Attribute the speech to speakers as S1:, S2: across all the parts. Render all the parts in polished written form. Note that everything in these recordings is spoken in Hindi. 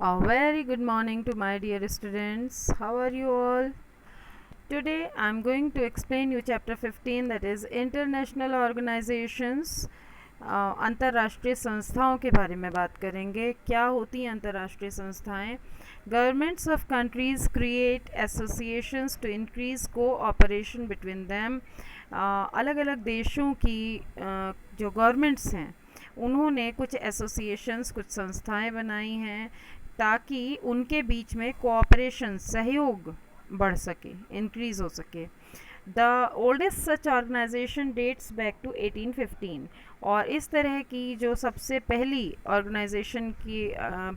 S1: A very good morning to my dear students. How are you all? Today I am going to explain you chapter 15, that is international organizations. अंतर्राष्ट्रीय संस्थाओं के बारे में बात करेंगे. क्या होती हैं अंतर्राष्ट्रीय संस्थाएं? Governments of countries create associations to increase cooperation between them. अलग अलग देशों की जो गवर्नमेंट्स हैं उन्होंने कुछ एसोसिएशंस, कुछ संस्थाएं बनाई हैं ताकि उनके बीच में कोऑपरेशन, सहयोग बढ़ सके, इंक्रीज़ हो सके. The oldest such organization dates back to 1815. और इस तरह की जो सबसे पहली ऑर्गेनाइजेशन की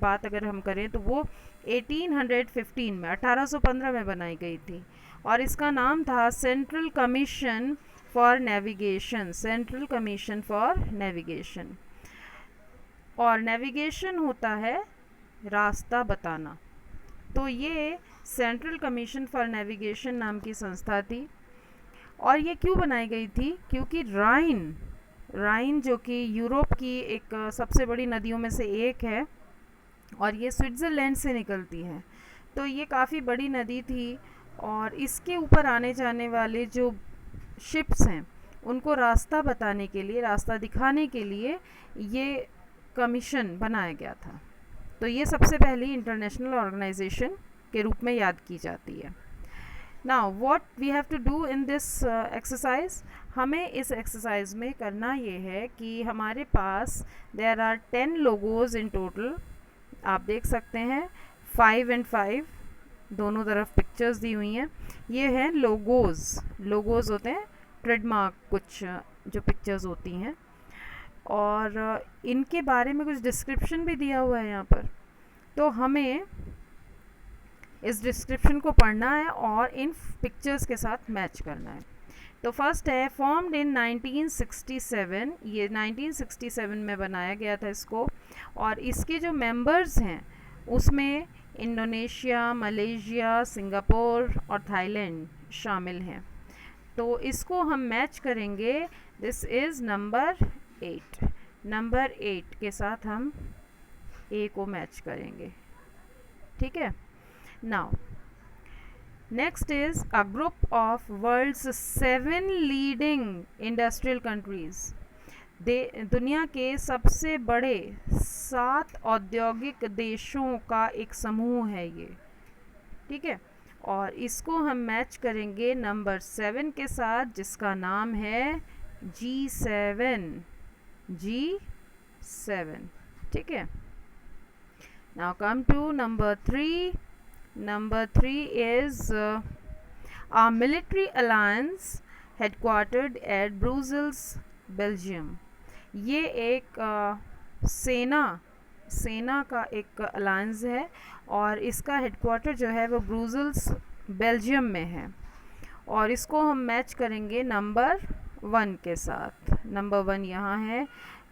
S1: बात अगर हम करें तो वो 1815 में 1815 में बनाई गई थी और इसका नाम था central commission for navigation. Central commission for navigation. और नेविगेशन होता है रास्ता बताना. तो ये सेंट्रल कमीशन फॉर नेविगेशन नाम की संस्था थी. और ये क्यों बनाई गई थी? क्योंकि राइन जो कि यूरोप की एक सबसे बड़ी नदियों में से एक है और ये स्विट्ज़रलैंड से निकलती है. तो ये काफ़ी बड़ी नदी थी और इसके ऊपर आने जाने वाले जो शिप्स हैं उनको रास्ता बताने के लिए, रास्ता दिखाने के लिए ये कमीशन बनाया गया था. तो ये सबसे पहली इंटरनेशनल ऑर्गेनाइजेशन के रूप में याद की जाती है. Now what we have to do in this exercise. हमें इस एक्सरसाइज में करना ये है कि हमारे पास there are 10 logos in total. आप देख सकते हैं 5 and 5 दोनों तरफ पिक्चर्स दी हुई हैं. ये हैं लोगोज होते हैं ट्रेडमार्क, कुछ जो पिक्चर्स होती हैं. और इनके बारे में कुछ डिस्क्रिप्शन भी दिया हुआ है यहाँ पर. तो हमें इस डिस्क्रिप्शन को पढ़ना है और इन पिक्चर्स के साथ मैच करना है. तो फर्स्ट है फॉर्म्ड इन 1967. ये 1967 में बनाया गया था इसको. और इसके जो मेंबर्स हैं उसमें इंडोनेशिया, मलेशिया, सिंगापुर और थाईलैंड शामिल हैं. तो इसको हम मैच करेंगे. This is number 8. नंबर 8 के साथ हम ए को मैच करेंगे. ठीक है. Now next is a group of world's 7 leading industrial countries. दुनिया के सबसे बड़े 7 औद्योगिक देशों का एक समूह है ये. ठीक है. और इसको हम मैच करेंगे नंबर 7 के साथ जिसका नाम है G7. G7. ठीक है. Now come to number 3. Number 3 is a military alliance headquartered at Brussels, Belgium. ये एक सेना का एक अलायंस है और इसका हेडक्वार्टर जो है वो ब्रूसल्स, बेल्जियम में है. और इसको हम मैच करेंगे नंबर 1 के साथ. नंबर 1 यहाँ है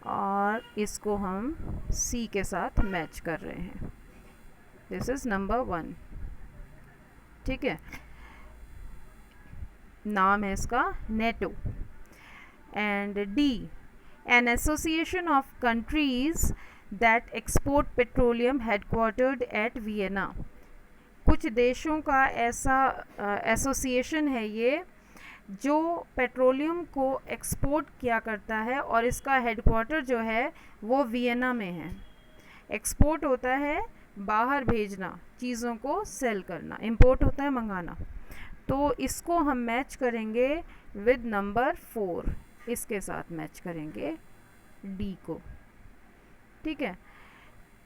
S1: और इसको हम सी के साथ मैच कर रहे हैं. This is number 1. ठीक है. नाम है इसका NATO. And D, an association of countries that export petroleum headquartered eight Vienna. कुछ देशों का ऐसा एसोसिएशन है ये जो पेट्रोलियम को एक्सपोर्ट किया करता है और इसका हेडक्वार्टर जो है वो वियना में है. एक्सपोर्ट होता है बाहर भेजना, चीज़ों को सेल करना. इंपोर्ट होता है मंगाना. तो इसको हम मैच करेंगे विद नंबर 4. इसके साथ मैच करेंगे डी को. ठीक है.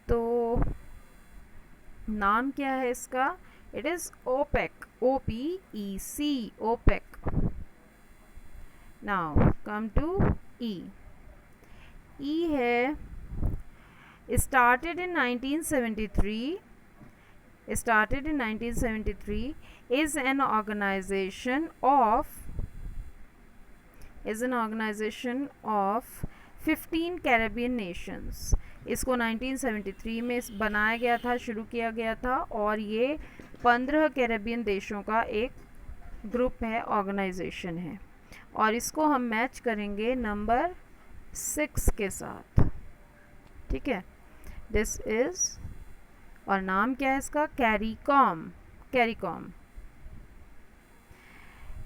S1: तो नाम क्या है इसका? It is OPEC. OPEC. OPEC. Now come to E. E है started in 1973. Started in 1973 is an organization of 15 Caribbean nations. इसको 1973 में बनाया गया था, शुरू किया गया था और ये 15 कैरेबियन देशों का एक ग्रुप है, ऑर्गेनाइजेशन है. और इसको हम मैच करेंगे नंबर 6 के साथ. ठीक है. दिस इज़ और नाम क्या है इसका? CARICOM, CARICOM.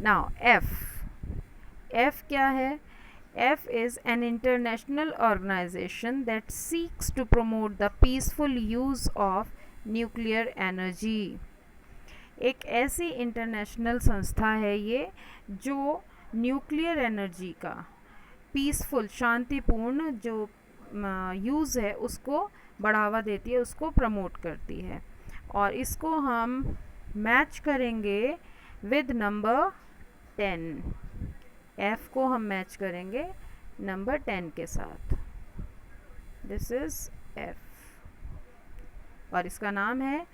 S1: नाउ एफ क्या है? F is an international organization that seeks to promote the peaceful use of nuclear energy. एक ऐसी इंटरनेशनल संस्था है ये जो न्यूक्लियर एनर्जी का पीसफुल, शांतिपूर्ण जो यूज़ है उसको बढ़ावा देती है, उसको प्रमोट करती है। और इसको हम मैच करेंगे विद नंबर 10। F को हम मैच करेंगे नंबर 10 के साथ। दिस इज F और इसका नाम है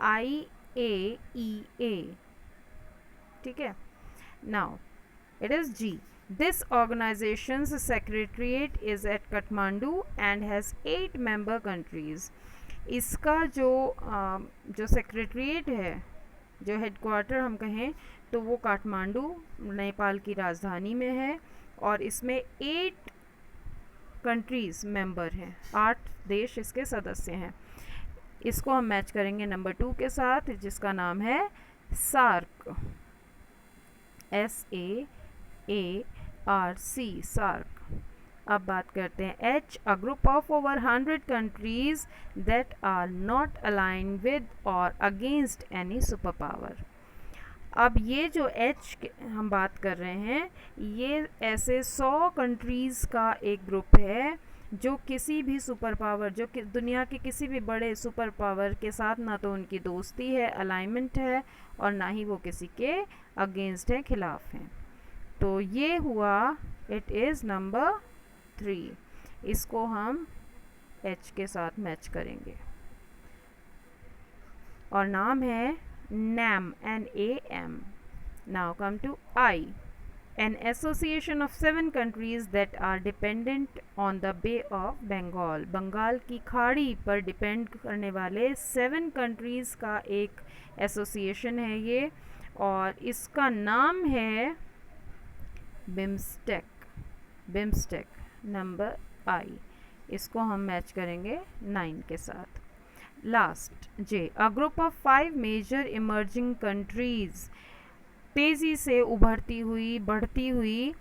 S1: IAEA, ठीक है। Now it is G। This organization's secretariat is at Kathmandu and has 8 member countries. इसका जो सेक्रेटरीट है, जो हेडक्वार्टर हम कहें तो वो काठमांडू नेपाल की राजधानी में है और इसमें 8 कंट्रीज़ मेंबर हैं, 8 देश इसके सदस्य हैं। इसको हम मैच करेंगे नंबर 2 के साथ जिसका नाम है सार्क, SAARC, सार्क। अब बात करते हैं H, a group of over 100 countries that are not align with or against any super power. अब ये जो H हम बात कर रहे हैं, ये ऐसे 100 कंट्रीज़ का एक ग्रुप है जो किसी भी सुपर पावर, जो कि दुनिया के किसी भी बड़े सुपर पावर के साथ ना तो उनकी दोस्ती है, अलाइनमेंट है, और ना ही वो किसी के अगेंस्ट है, खिलाफ हैं। तो ये हुआ, इट इज़ नंबर 3। इसको हम H के साथ मैच करेंगे और नाम है NAM, NAM. Now come to I, an association of 7 countries that are dependent on the Bay of Bengal. Bengal की खाड़ी पर डिपेंड करने वाले 7 कंट्रीज़ का एक एसोसिएशन है ये, और इसका नाम है बिम्स्टेक, बिम्स्टेक नंबर I। इसको हम मैच करेंगे 9 के साथ। Last J, a group of 5 major emerging countries, तेज़ी से उभरती हुई, बढ़ती हुई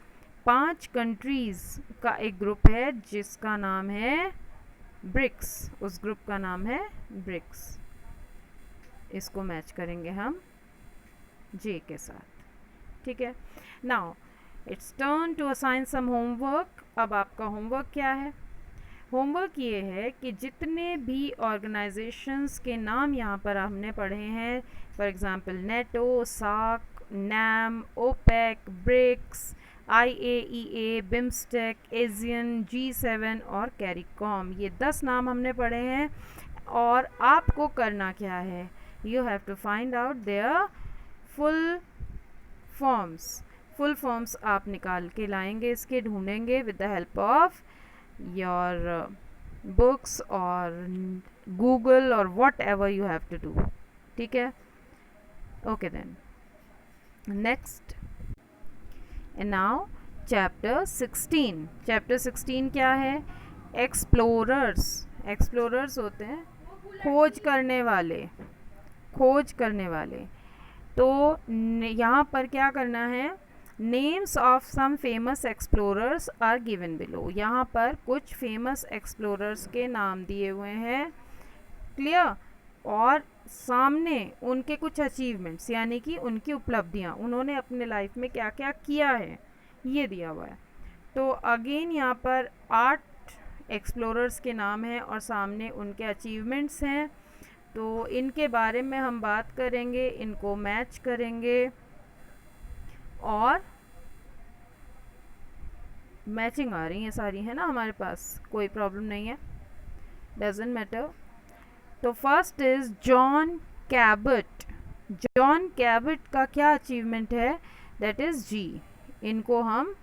S1: 5 कंट्रीज़ का एक ग्रुप है जिसका नाम है ब्रिक्स। उस ग्रुप का नाम है ब्रिक्स। इसको मैच करेंगे हम J के साथ, ठीक है। Now it's turn to assign some homework. अब आपका होमवर्क क्या है? होमवर्क ये है कि जितने भी ऑर्गेनाइजेशंस के नाम यहाँ पर हमने पढ़े हैं, for example NATO, SAARC, NAM, OPEC, BRICS, IAEA, BIMSTEC, ASEAN, G7 और कैरिकॉम, ये 10 नाम हमने पढ़े हैं। और आपको करना क्या है? You have to find out their full forms आप निकाल के लाएंगे, इसके ढूंढेंगे with the help of your books or Google or whatever you have to do, ठीक है। Okay then, next and now chapter 16। chapter 16 क्या है? एक्सप्लोरर्स। एक्सप्लोरर्स होते हैं खोज करने वाले, खोज करने वाले। तो यहाँ पर क्या करना है? Names of some famous explorers are given below. यहाँ पर कुछ फेमस एक्सप्लोरर्स के नाम दिए हुए हैं, क्लियर। और सामने उनके कुछ अचीवमेंट्स, यानी कि उनकी उपलब्धियाँ, उन्होंने अपने लाइफ में क्या क्या किया है, ये दिया हुआ है। तो अगेन यहाँ पर 8 एक्सप्लोरर्स के नाम हैं और सामने उनके अचीवमेंट्स हैं। तो इनके बारे में हम बात करेंगे, इनको मैच करेंगे और मैचिंग आ रही है सारी, है ना हमारे पास, कोई प्रॉब्लम नहीं है, डजंट मैटर। तो फर्स्ट इज जॉन कैबट। जॉन कैबट का क्या अचीवमेंट है? That is G। इनको हम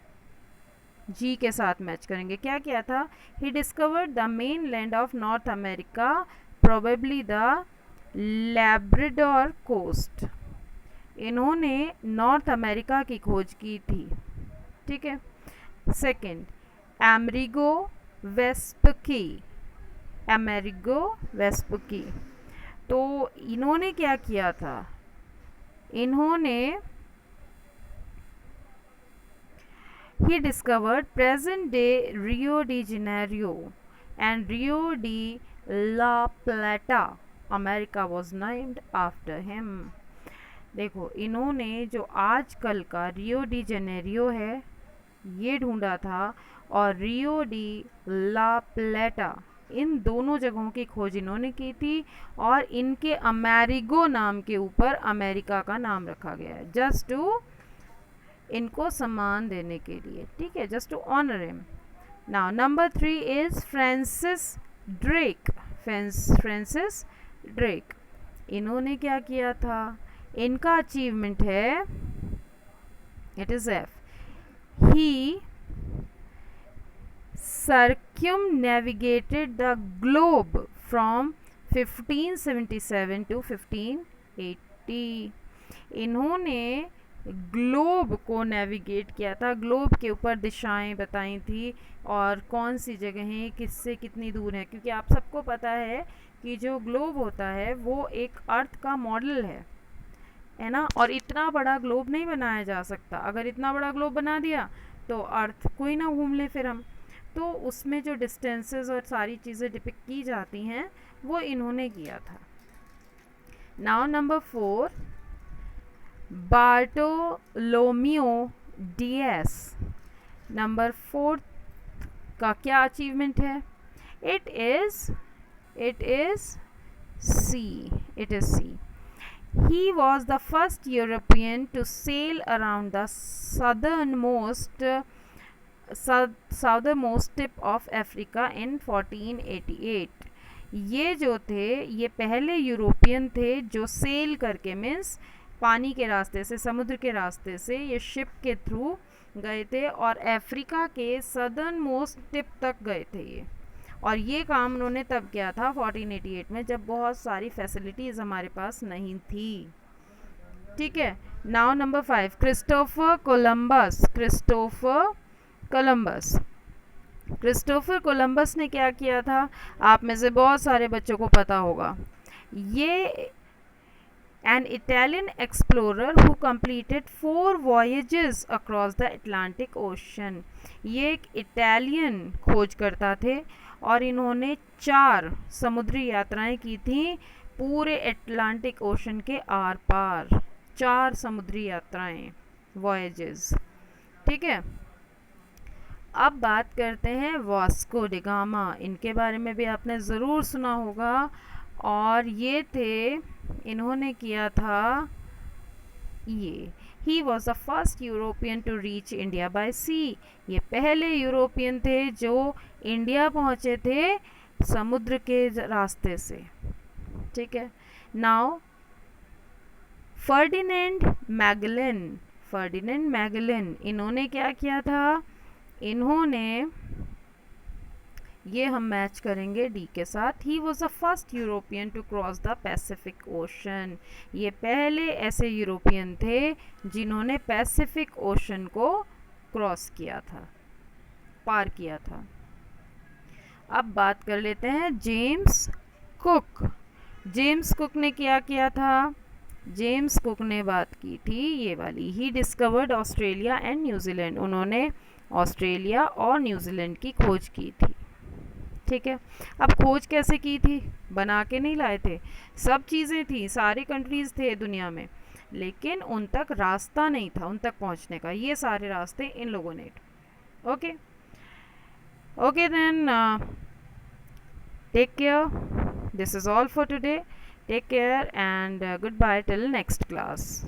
S1: G के साथ मैच करेंगे। क्या किया था? He discovered the mainland of North America, probably the Labrador coast. इन्होंने नॉर्थ अमेरिका की खोज की थी, ठीक है। Second, Amerigo Vespucci, Amerigo Vespucci. तो इन्होंने क्या किया था, इन्होंने he discovered present day Rio de Janeiro and Rio de La Plata. America was named after him. देखो इन्होंने जो आजकल का रियो डी जेनेरियो है ये ढूंढा था, और रियो डी ला प्लेटा, इन दोनों जगहों की खोज इन्होंने की थी, और इनके अमेरिगो नाम के ऊपर अमेरिका का नाम रखा गया है, जस्ट टू इनको सम्मान देने के लिए, ठीक है, just to honour him. Now number 3 is Francis Drake. Francis Drake, इन्होंने क्या किया था, इनका अचीवमेंट है, it is F, he circumnavigated the globe from 1577 to 1580. इन्होंने ग्लोब को नेविगेट किया था, ग्लोब के ऊपर दिशाएं बताई थी और कौन सी जगहें किससे कितनी दूर हैं, क्योंकि आप सबको पता है कि जो ग्लोब होता है वो एक अर्थ का मॉडल है ना, और इतना बड़ा ग्लोब नहीं बनाया जा सकता. अगर इतना बड़ा ग्लोब बना दिया तो अर्थ को ही ना घूम ले फिर हम, तो उसमें जो डिस्टेंसेस और सारी चीज़ें डिपिक्ट की जाती हैं वो इन्होंने किया था. Now number 4, Bartolomeu Dias. Number 4 का क्या अचीवमेंट है, it is C. He was the first European to sail around the southernmost tip of Africa in 1488. ये जो थे ये पहले यूरोपियन थे जो सेल करके, मीन्स पानी के रास्ते से, समुद्र के रास्ते से ये शिप के थ्रू गए थे और अफ्रीका के सदर्न मोस्ट टिप तक गए थे ये. और ये काम उन्होंने तब किया था 1488 में, जब बहुत सारी फैसिलिटीज़ हमारे पास नहीं थी, ठीक है. नाउ नंबर 5, क्रिस्टोफर कोलंबस ने क्या किया था, आप में से बहुत सारे बच्चों को पता होगा. ये an Italian explorer who completed 4 voyages across the Atlantic Ocean. ये एक इटालियन खोजकर्ता थे और इन्होंने 4 समुद्री यात्राएं की थी पूरे अटलांटिक ओशन के आर पार. 4 समुद्री यात्राएं, वॉयजेस, ठीक है. अब बात करते हैं वास्को डी गामा. इनके बारे में भी आपने ज़रूर सुना होगा, और ये थे, इन्होंने किया था ये, he was the first European to reach India by sea. ये पहले यूरोपियन थे जो इंडिया पहुँचे थे समुद्र के रास्ते से, ठीक है. नाउ फर्डिनेंड मैगलन, इन्होंने क्या किया था, इन्होंने, ये हम मैच करेंगे डी के साथ. He was the first European to cross the Pacific Ocean. ये पहले ऐसे यूरोपियन थे जिन्होंने पैसिफिक ओशन को क्रॉस किया था, पार किया था. अब बात कर लेते हैं जेम्स कुक ने क्या किया था. जेम्स कुक ने बात की थी ये वाली, he discovered Australia and New Zealand. उन्होंने ऑस्ट्रेलिया और न्यूजीलैंड की खोज की थी, ठीक है. अब खोज कैसे की थी, बना के नहीं लाए थे, सब चीज़ें थी, सारे कंट्रीज़ थे दुनिया में, लेकिन उन तक रास्ता नहीं था उन तक पहुंचने का. ये सारे रास्ते इन लोगों ने, okay then take care. This is all for today. Take care and goodbye till next class.